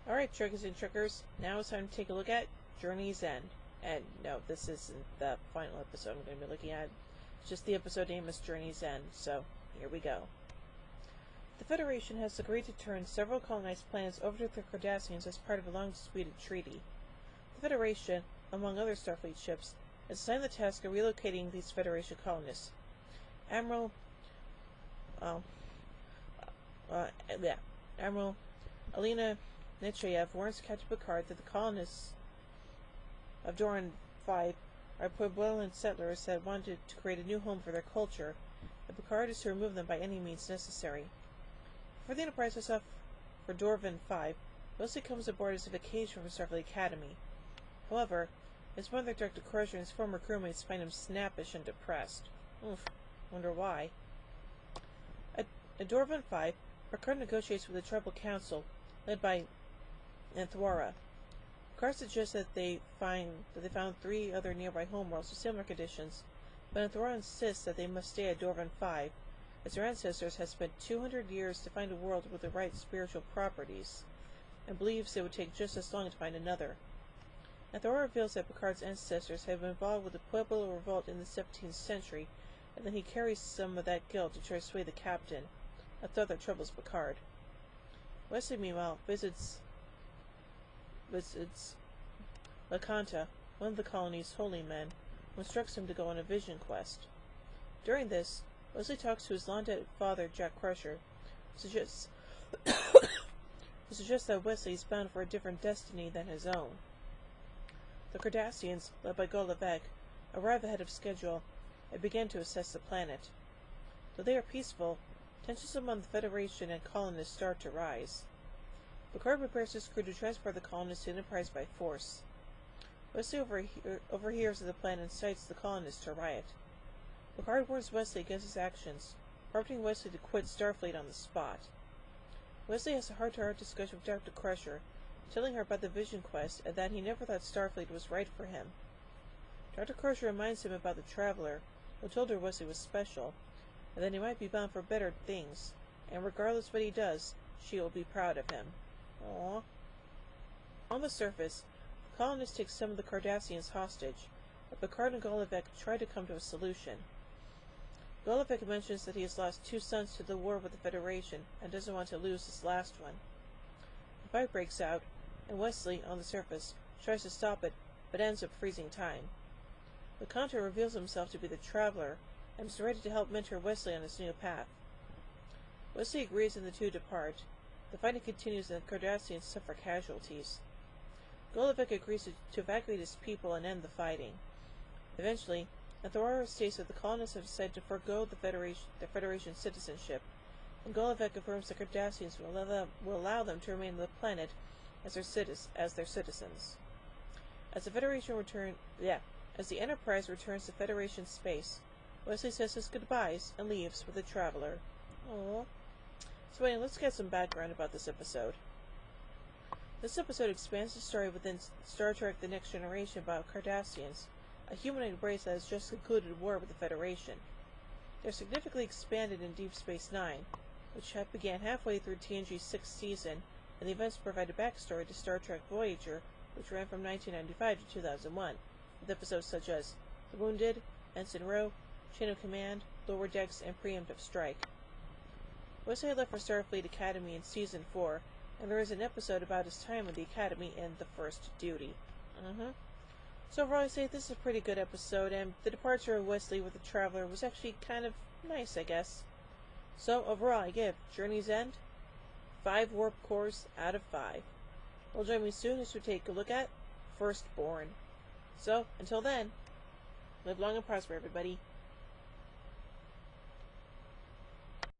Alright, trickers and trickers, now it's time to take a look at Journey's End. And no, this isn't the final episode I'm going to be looking at. It's just the episode name is Journey's End, so here we go. The Federation has agreed to turn several colonized planets over to the Cardassians as part of a long-disputed treaty. The Federation, among other Starfleet ships, has assigned the task of relocating these Federation colonists. Admiral Alina Nechayev warns Captain Picard that the colonists of Doran 5 are Puebloan settlers that wanted to create a new home for their culture, and Picard is to remove them by any means necessary. Before the Enterprise sets off for Dorvan 5, Wesley comes aboard as a vacation from Starfleet Academy. However, his mother, Dr. Crusher, and his former crewmates find him snappish and depressed. Wonder why. At Dorvan 5, Picard negotiates with the Tribal Council, led by Anthwara. Picard suggests that they found 3 other nearby homeworlds with similar conditions, but Anthwara insists that they must stay at Dorvan 5, as their ancestors had spent 200 years to find a world with the right spiritual properties, and believes it would take just as long to find another. Anthwara reveals that Picard's ancestors had been involved with the Pueblo revolt in the 17th century, and that he carries some of that guilt to try to sway the captain, a thought that troubles Picard. Wesley, meanwhile, visits Lakanta, one of the colony's holy men, who instructs him to go on a vision quest. During this, Wesley talks to his long-dead father, Jack Crusher, who suggests that Wesley is bound for a different destiny than his own. The Cardassians, led by Golovec, arrive ahead of schedule and begin to assess the planet. Though they are peaceful, tensions among the Federation and colonists start to rise. Picard prepares his crew to transport the colonists to Enterprise by force. Wesley overhears of the plan and incites the colonists to riot. Picard warns Wesley against his actions, prompting Wesley to quit Starfleet on the spot. Wesley has a heart-to-heart discussion with Dr. Crusher, telling her about the Vision Quest and that he never thought Starfleet was right for him. Dr. Crusher reminds him about the Traveler, who told her Wesley was special, and that he might be bound for better things, and regardless what he does, she will be proud of him. Aww. On the surface, the colonists take some of the Cardassians hostage, but Picard and Golovec try to come to a solution. Golovec mentions that he has lost 2 sons to the war with the Federation and doesn't want to lose his last one. A fight breaks out, and Wesley, on the surface, tries to stop it, but ends up freezing time. Lakanta reveals himself to be the Traveler, and is ready to help mentor Wesley on his new path. Wesley agrees and the two depart. The fighting continues and the Cardassians suffer casualties. Golovec agrees to evacuate his people and end the fighting. Eventually, Anthwara states that the colonists have decided to forego the Federation citizenship, and Golovec confirms the Cardassians will allow them to remain on the planet as their citizens. As the Enterprise returns to Federation space, Wesley says his goodbyes and leaves with the Traveler. Aww. So anyway, let's get some background about this episode. This episode expands the story within Star Trek The Next Generation about Cardassians, a humanoid race that has just concluded war with the Federation. They're significantly expanded in Deep Space Nine, which began halfway through TNG's 6th season, and the events provide a backstory to Star Trek Voyager, which ran from 1995 to 2001, with episodes such as The Wounded, Ensign Rowe, Chain of Command, Lower Decks, and Preemptive Strike. Wesley had left for Starfleet Academy in Season 4, and there is an episode about his time in the Academy in The First Duty. So overall, I say this is a pretty good episode, and the departure of Wesley with the Traveler was actually kind of nice, I guess. So overall, I give Journey's End 5 warp cores out of 5. Well, join me soon as we take a look at Firstborn. So, until then, live long and prosper, everybody.